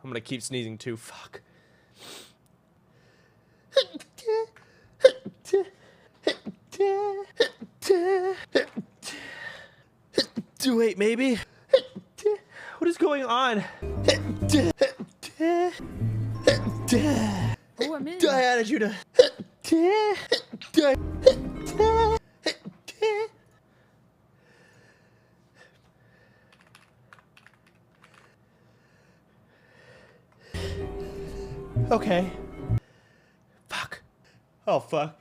I'm gonna keep sneezing too. Fuck. Wait, maybe? What is going on? Oh, I'm in. I added you to. Okay. Fuck. Oh, fuck.